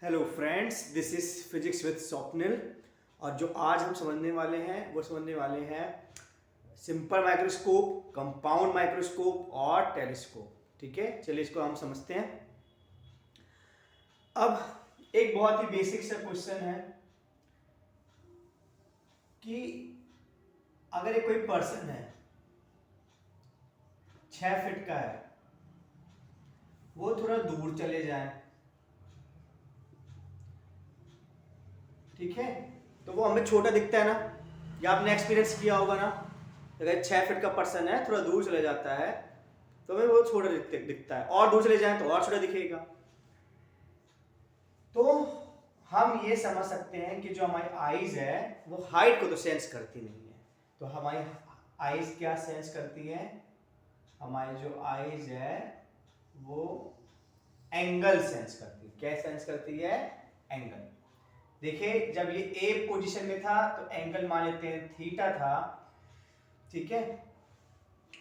Hello friends, this is physics with Swapnil. और जो आज हम समझने वाले हैं वो समझने वाले हैं सिंपल माइक्रोस्कोप, कंपाउंड माइक्रोस्कोप और टेलीस्कोप। ठीक है, चलिए इसको हम समझते हैं। अब एक बहुत ही बेसिक सा क्वेश्चन है कि अगर एक कोई पर्सन है 6 फीट का है, वो थोड़ा दूर चले जाए, ठीक है, तो वो हमें छोटा दिखता है ना। या आपने एक्सपीरियंस किया होगा ना, अगर 6 फीट का पर्सन है थोड़ा दूर चले जाता है तो हमें वो छोटा दिखता है, और दूर चले जाए तो और छोटा दिखेगा। तो हम ये समझ सकते हैं कि जो हमारी आईज है वो हाइट को तो सेंस करती नहीं है। तो हमारी आईज क्या सेंस करती है? हमारी जो आईज है वो एंगल सेंस करती है। क्या सेंस करती है? एंगल। देखिए, जब ये ए पोजीशन में था तो एंगल मान लेते हैं थीटा था, ठीक है।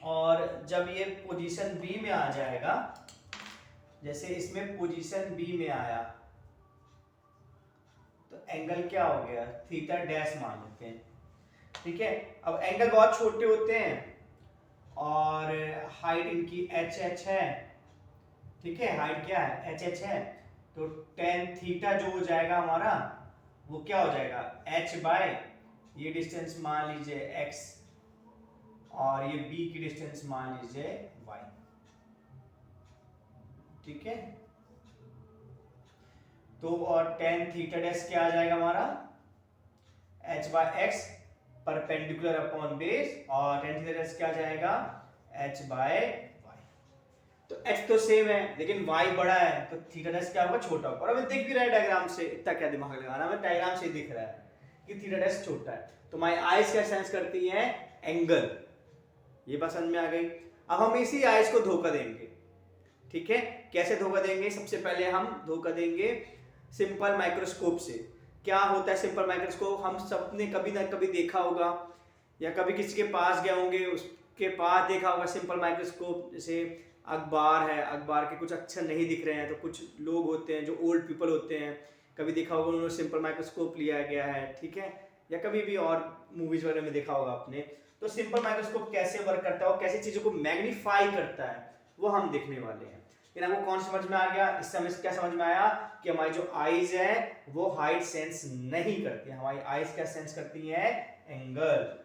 और जब ये पोजीशन बी में आ जाएगा, जैसे इसमें पोजीशन बी में आया तो एंगल क्या हो गया? थीटा डैश मान लेते हैं, ठीक है। अब एंगल बहुत छोटे होते हैं और हाइट इनकी एच एच है, ठीक है। हाइट क्या है? एच एच है। तो टेन थीटा जो हो जाएगा हमारा वो क्या हो जाएगा? h बाय ये डिस्टेंस मान लीजिए x और ये b की डिस्टेंस मान लीजिए y, ठीक है। तो और टेन थीटा डैश क्या आ जाएगा हमारा? h by x perpendicular upon base, और टेन थीटा डैश क्या आ जाएगा? h by y। तो h तो सेम है लेकिन y बड़ा है तो थीटा डैश क्या होगा? छोटा होगा। और हमें दिख भी रहा है डायग्राम से, इतना क्या दिमाग लगाना, हमें डायग्राम से ही दिख रहा है कि थीटा डैश छोटा है। तो हमारी आईज क्या सेंस करती है? एंगल। ये बात समझ में आ गई। अब हम इसी आईज को धोखा देंगे, ठीक है। कैसे धोखा देंगे? सबसे पहले हम धोखा देंगे सिंपल माइक्रोस्कोप से। क्या होता है सिंपल माइक्रोस्कोप? हम सबने कभी ना कभी देखा होगा या कभी किसी के पास गए होंगे, उसके पास देखा होगा सिंपल माइक्रोस्कोप। जैसे अखबार है, अखबार के कुछ अक्षर नहीं दिख रहे हैं तो कुछ लोग होते हैं जो ओल्ड पीपल होते हैं, कभी देखा होगा उन्होंने सिंपल माइक्रोस्कोप लिया गया है, ठीक है। या कभी भी और मूवीज वगैरह में देखा होगा आपने। तो सिंपल माइक्रोस्कोप कैसे वर्क करता है और कैसी चीजों को मैग्नीफाई करता है वो हम देखने वाले हैं। लेकिन आपको कौन समझ में आ गया? इस समय क्या समझ में आया कि हमारी जो आईज है वो हाइट सेंस नहीं करती है। हमारी आईज क्या सेंस करती है? Angle.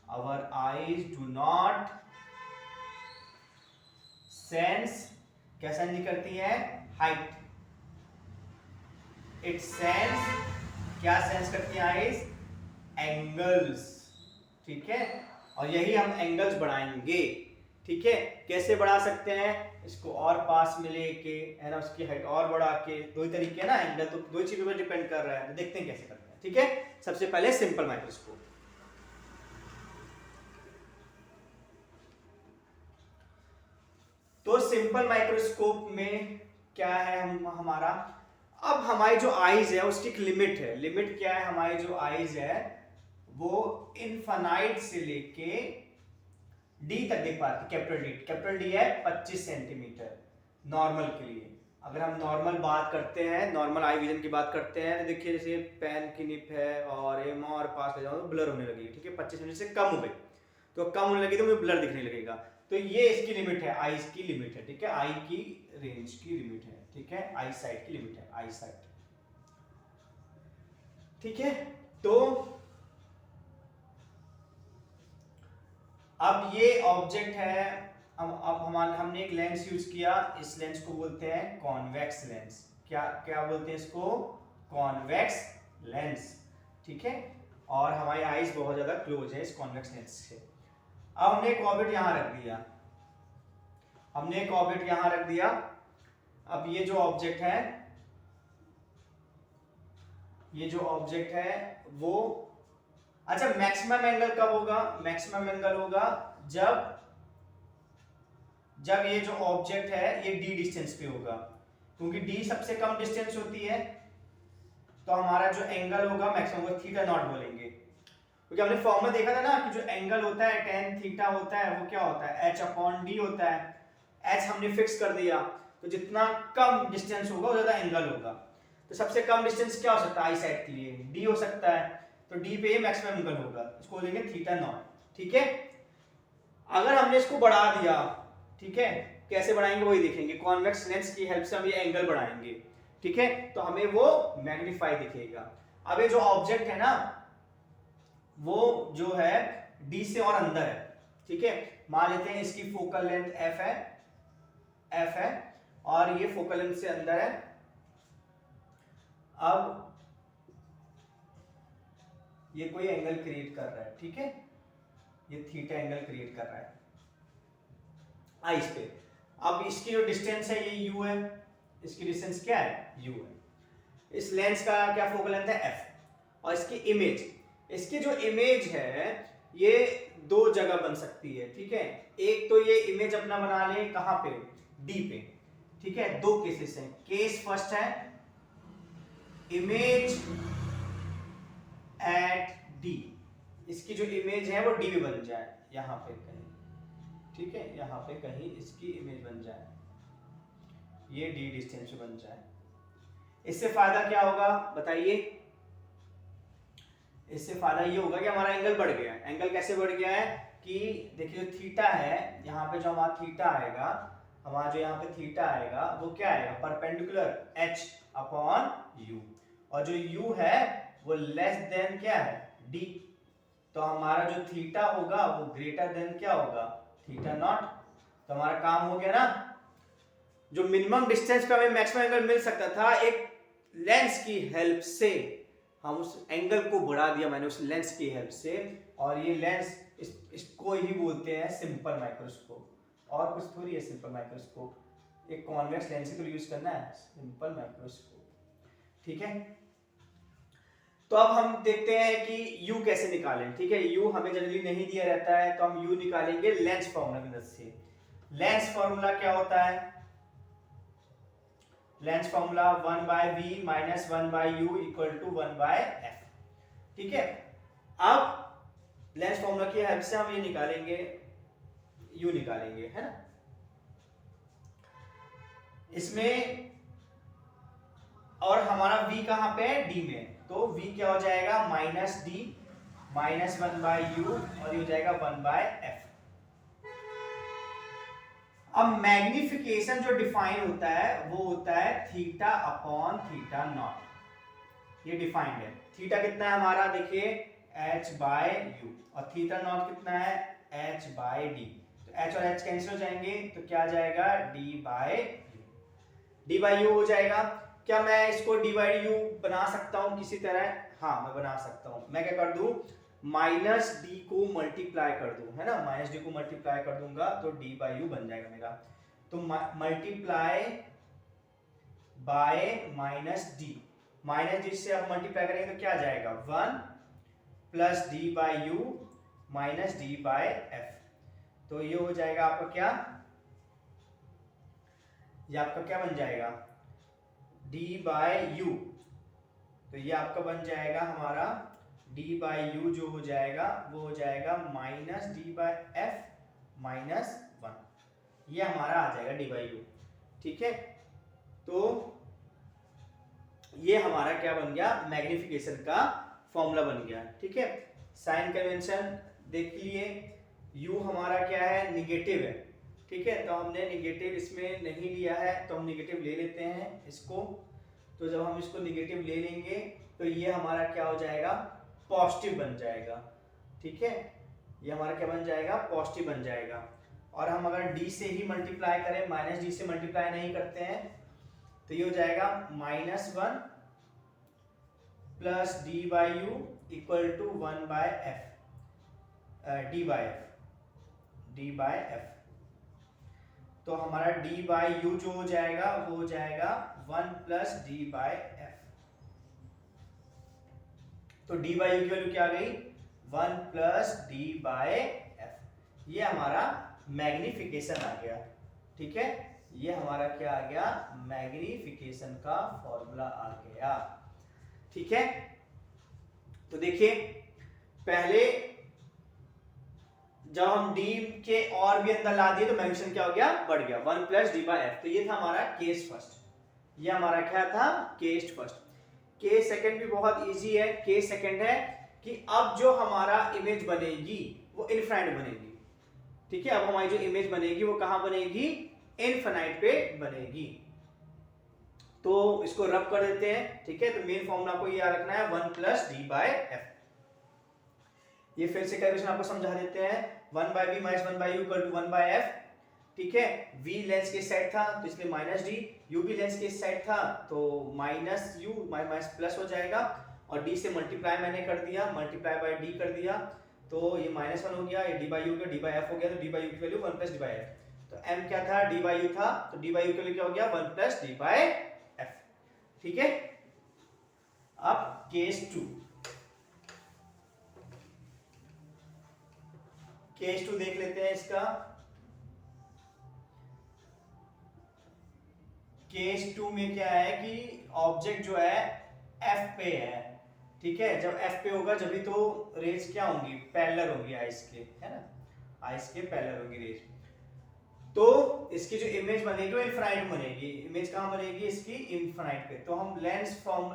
our eyes do not sense, क्या सेंस नहीं करती है? हाइट। इट सेंस, क्या सेंस करती है आईज? एंगल्स, ठीक है। और यही हम एंगल्स बढ़ाएंगे, ठीक है। कैसे बढ़ा सकते हैं? इसको और पास में लेके, है ना, उसकी हाइट और बढ़ा के। दो ही तरीके है ना, एंगल तो दो चीजों पर डिपेंड कर रहा है। तो देखते हैं कैसे करते हैं, ठीक है। सबसे पहले सिंपल माइक्रोस्कोप। तो सिंपल माइक्रोस्कोप में क्या है हमारा? अब हमारी जो आईज है उसकी एक लिमिट है। लिमिट क्या है? हमारी जो आईज है वो इनफाइनाइट से लेके डी तक देख पाती है। कैपिटल डी है 25 सेंटीमीटर नॉर्मल के लिए। अगर हम नॉर्मल बात करते हैं, नॉर्मल आई विजन की बात करते हैं, तो देखिए जैसे पेन की निप है और एम और पास ले जाओ तो ब्लर होने लगी, ठीक है। 25 सेंटीमीटर से कम हो गई तो कम होने लगी तो मुझे ब्लर दिखने लगेगा। तो ये इसकी लिमिट है, आईज की लिमिट है, ठीक है। आई की रेंज की लिमिट है, ठीक है। आई साइट की लिमिट है, आई साइट, ठीक है। तो अब ये ऑब्जेक्ट है, अब हमने एक लेंस यूज किया। इस लेंस को बोलते हैं कॉन्वेक्स लेंस। क्या क्या बोलते हैं इसको? कॉन्वेक्स लेंस, ठीक है। और हमारी आईज बहुत ज्यादा क्लोज है इस कॉन्वेक्स लेंस से। अब हमने एक ऑब्जेक्ट यहां रख दिया, हमने एक ऑब्जेक्ट यहां रख दिया। अब ये जो ऑब्जेक्ट है, ये जो ऑब्जेक्ट है वो, अच्छा, मैक्सिमम एंगल कब होगा? मैक्सिमम एंगल होगा जब ये जो ऑब्जेक्ट है ये डी डिस्टेंस पे होगा, क्योंकि डी सबसे कम डिस्टेंस होती है। तो हमारा जो एंगल होगा मैक्सिमम को थीटा नॉट बोलेंगे, क्योंकि हमने फॉर्मूला देखा था ना कि जो एंगल होता है tan थीटा होता है वो क्या होता है? h अपॉन डी होता है। h हमने फिक्स कर दिया तो जितना कम डिस्टेंस होगा वो ज्यादा एंगल होगा। तो सबसे कम डिस्टेंस क्या हो सकता है आई साइड के लिए, डी हो सकता है। तो डी पे ये मैक्सिमम एंगल होगा, इसको देंगे थीटा नॉट। ठीक है, अगर हमने इसको बढ़ा दिया, ठीक है, कैसे बढ़ाएंगे वही देखेंगे, कॉन्वेक्स लेंस की हेल्प से हम ये एंगल बढ़ाएंगे। ठीक है, तो हमें वो मैग्नीफाई दिखेगा। अब ये जो ऑब्जेक्ट है ना वो जो है डी से और अंदर है। ठीक है, मान लेते हैं इसकी फोकल लेंथ एफ है और ये फोकल लेंथ से अंदर है। अब ये कोई एंगल क्रिएट कर रहा है, ठीक है, ये थीटा एंगल क्रिएट कर रहा है आइस पे। अब इसकी जो डिस्टेंस है ये यू है, इसकी डिस्टेंस क्या है, यू है। इस लेंस का क्या फोकल लेंथ है, एफ। और इसकी इमेज, इसकी जो इमेज है ये दो जगह बन सकती है। ठीक है, एक तो ये इमेज अपना बना ले कहां पे, डी पे। ठीक है, दो केसेस हैं। केस फर्स्ट है इमेज एट डी, इसकी जो इमेज है वो डी में बन जाए यहां पे कहीं। ठीक है, यहां पे कहीं इसकी इमेज बन जाए, ये डी डिस्टेंस बन जाए। इससे फायदा क्या होगा बताइए, इससे फायदा ये होगा कि हमारा एंगल बढ़ गया है। एंगल कैसे बढ़ गया है कि देखिए जो थीटा है यहाँ पे, जो हमारा थीटा आएगा, हमारा जो यहाँ पे थीटा आएगा वो क्या आएगा, परपेंडिकुलर h अपॉन u। और जो u है वो लेस देन क्या है, d। तो हमारा जो थीटा होगा वो ग्रेटर देन क्या होगा, थीटा नॉट। तो हमारा काम हो गया ना। जो मिनिमम डिस्टेंस पे हमें मैक्सिमम एंगल मिल सकता था, एक लेंस की हेल्प से हम उस एंगल को बढ़ा दिया मैंने उस लेंस की हेल्प से। और ये लेंस इसको ही बोलते हैं सिंपल माइक्रोस्कोप, और कुछ थोड़ी है सिंपल माइक्रोस्कोप। एक कॉन्वेक्स लेंस को यूज करना है, सिंपल माइक्रोस्कोप। ठीक है, तो अब हम देखते हैं कि u कैसे निकालें। ठीक है, u हमें जनरली नहीं दिया रहता है तो हम u निकालेंगे लेंस फॉर्मूला की मदद से। लेंस फॉर्मूला क्या होता है, lens formula 1/v minus 1/u equal to 1/f। ठीक है, अब लेंस फॉर्मूला की हेल्प से हम ये निकालेंगे, u निकालेंगे, है ना। इसमें और हमारा v कहां पे है, d में। तो v क्या हो जाएगा, माइनस d माइनस 1/u और ये हो जाएगा 1/f। अब मैग्निफिकेशन जो डिफाइन होता है वो होता है थीटा अपॉन थीटा नॉट। ये डिफाइंड है। थीटा कितना है हमारा, देखिए h/u, और थीटा नॉट कितना है, h/d। तो h और h कैंसिल हो जाएंगे तो क्या आ जाएगा, d/u। d/u हो जाएगा। क्या मैं इसको d/u बना सकता हूं किसी तरह, हाँ मैं बना सकता हूं। मैं क्या कर दूं, माइनस डी को मल्टीप्लाई कर दूं, है ना, माइनस डी को मल्टीप्लाई कर दूंगा तो d/u बन जाएगा मेरा। तो multiply by minus D, minus D से आप मल्टीप्लाई करेंगे तो क्या आ जाएगा, 1 प्लस d/u माइनस d/f। तो ये हो जाएगा आपका क्या, ये आपका क्या बन जाएगा, d/u। तो ये आपका बन जाएगा हमारा d/u, जो हो जाएगा वो हो जाएगा माइनस d/f माइनस 1। ये हमारा आ जाएगा d/u। ठीक है, तो ये हमारा क्या बन गया, मैग्निफिकेशन का फॉर्मूला बन गया। ठीक है, साइन कन्वेंशन देख लिए, u हमारा क्या है, निगेटिव है। ठीक है, तो हमने निगेटिव इसमें नहीं लिया है तो हम निगेटिव ले लेते हैं इसको। तो जब हम इसको निगेटिव ले लेंगे तो ये हमारा क्या हो जाएगा, पॉजिटिव बन जाएगा। ठीक है, ये हमारा क्या बन जाएगा, पॉजिटिव बन जाएगा। और हम अगर d से ही मल्टीप्लाई करें, माइनस d से मल्टीप्लाई नहीं करते हैं, तो ये हो जाएगा -1 plus d/u equal to 1/f, d/f। तो हमारा d/u जो हो जाएगा वो हो जाएगा 1 प्लस d/f। तो d/u की वैल्यू क्या आ गई, 1 प्लस d/f। ये हमारा मैग्निफिकेशन आ गया। ठीक है, ये हमारा क्या आ गया, मैग्निफिकेशन का फॉर्मूला आ गया। ठीक है, तो देखिए पहले जब हम d के और भी अंदर ला दिए तो मैग्नीफिकेशन क्या हो गया, बढ़ गया, 1 प्लस डी बाई एफ। तो ये था हमारा केस फर्स्ट, ये हमारा क्या था, केस फर्स्ट। केस सेकंड भी बहुत इजी है। केस सेकंड है कि अब जो हमारा इमेज बनेगी वो इनफाइनाइट बनेगी, ठीक है। अब हमारी जो इमेज बनेगी वो कहां बनेगी, इनफाइनाइट पे बनेगी। तो इसको रब कर देते हैं, ठीक है। तो मेन फॉर्मूला को याद रखना है 1 प्लस डी बाई एफ। ये फिर से कैलकुलेशन आपको समझा देते हैं, 1 by V minus 1 by U equal to 1 by F, ठीक है। v लेंस के साइड था तो इसलिए माइनस डी, u भी लेंस के साइड था तो माइनस यू माइनस प्लस हो जाएगा, और d से मल्टीप्लाई मैंने कर दिया, मल्टीप्लाई बाय d कर दिया, तो ये -1 हो गया, ये d बाई यू का d बाई एफ हो गया, तो d बाई यू की value 1 plus D by F. तो m क्या था, d बाई यू था, तो d बाई यू की वैल्यू क्या हो गया, 1 प्लस डी बाई एफ, ठीक है। अब केस 2, केस 2 देख लेते हैं इसका। केस 2 में क्या है कि ऑब्जेक्ट जो है F पे है, ठीक है। जब F पे होगा जब भी तो रेज क्या होंगी, पैरेलल होंगी आइस के, है ना, आइस के पैरेलल होंगी रेज। तो इसकी जो इमेज बनेगी वो इनफाइनाइट बनेगी। इमेज कहां बनेगी इसकी, इनफाइनाइट पे। तो हम लेंस फॉर्म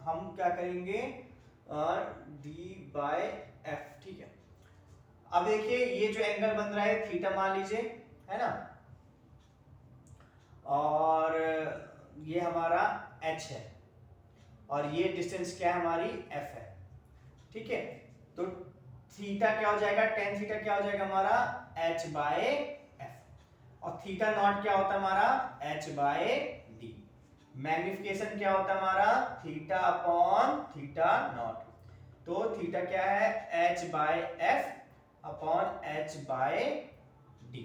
हम क्या करेंगे, d बाय एफ, ठीक है। अब देखिए ये जो एंगल बन रहा है थीटा मान लीजिए, है ना, और ये हमारा h है, और ये डिस्टेंस क्या है हमारी f है, ठीक है। तो थीटा क्या हो जाएगा, टेन थीटा क्या हो जाएगा हमारा h बाय एफ, और थीटा नॉट क्या होता है हमारा h बाय डी। मैग्निफिकेशन क्या होता है हमारा थीटा अपॉन थीटा नॉट। तो थीटा क्या है h by F upon h by D.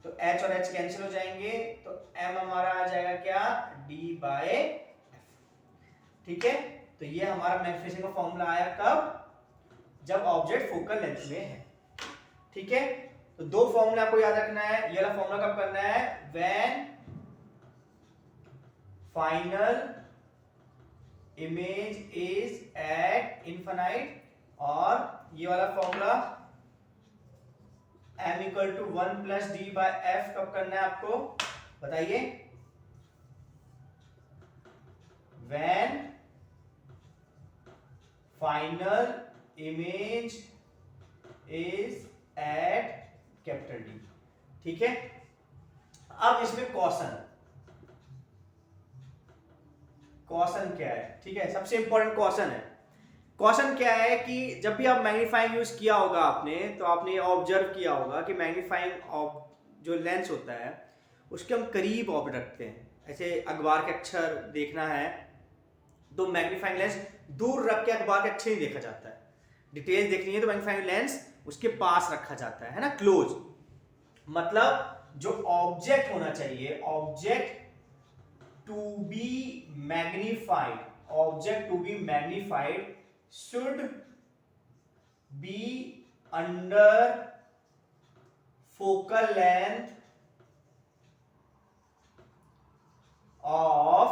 तो h और h कैंसिल हो जाएंगे, तो m हमारा आ जाएगा क्या, d बाय एफ, ठीक है। तो ये हमारा मैग्निफिकेशन का फॉर्मूला आया कब, जब ऑब्जेक्ट फोकल लेंथ में है, ठीक है। तो दो फॉर्मूला आपको याद रखना है। ये वाला फॉर्मूला कब करना है, when final image is at infinite, और ये वाला formula m equal to 1 plus D by F कब करना है आपको बताइए, when final image is at capital D, ठीक है। अब इसमें कॉशन, कॉशन क्या है, ठीक है, सबसे इंपॉर्टेंट कॉशन है। क्वेश्चन क्या है कि जब भी आप मैग्नीफाइंग यूज किया होगा आपने, तो आपने ऑब्जर्व किया होगा कि मैग्नीफाइंग जो लेंस होता है उसके हम करीब ऑब्जेक्ट रखते हैं। ऐसे अखबार के अक्षर देखना है तो मैग्नीफाइंग लेंस दूर रख के अखबार के अक्षर ही देखा जाता है। डिटेल्स देखनी है तो मैग्नीफाइंग लेंस उसके पास रखा जाता है ना, क्लोज। मतलब जो ऑब्जेक्ट होना चाहिए, object to be magnified, object to be magnified should be under focal length of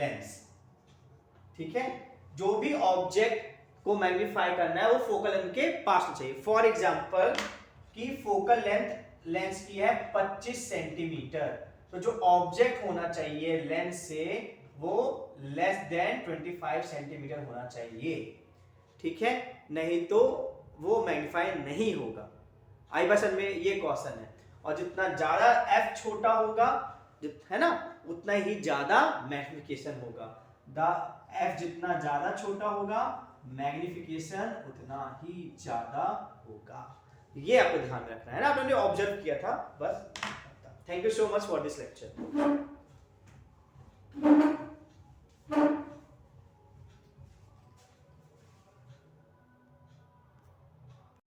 lens, ठीक है। जो भी ऑब्जेक्ट को मैग्नीफाई करना है वो फोकल लेंथ के पास होना चाहिए। फॉर एग्जांपल कि फोकल लेंथ लेंस की है 25 सेंटीमीटर, तो जो ऑब्जेक्ट होना चाहिए लेंस से वो लेस देन 25 सेंटीमीटर होना चाहिए, ठीक है, नहीं तो वो मैग्नीफाई नहीं होगा। आई बात समझ में, ये क्वेश्चन है। और जितना ज्यादा f छोटा होगा, है ना, उतना ही ज्यादा मैग्निफिकेशन होगा। f जितना ज्यादा छोटा होगा मैग्निफिकेशन उतना ही ज्यादा होगा। ये आपको ध्यान में रखना है ना, आपने ऑब्जर्व किया था बस। Thank you so much for this lecture.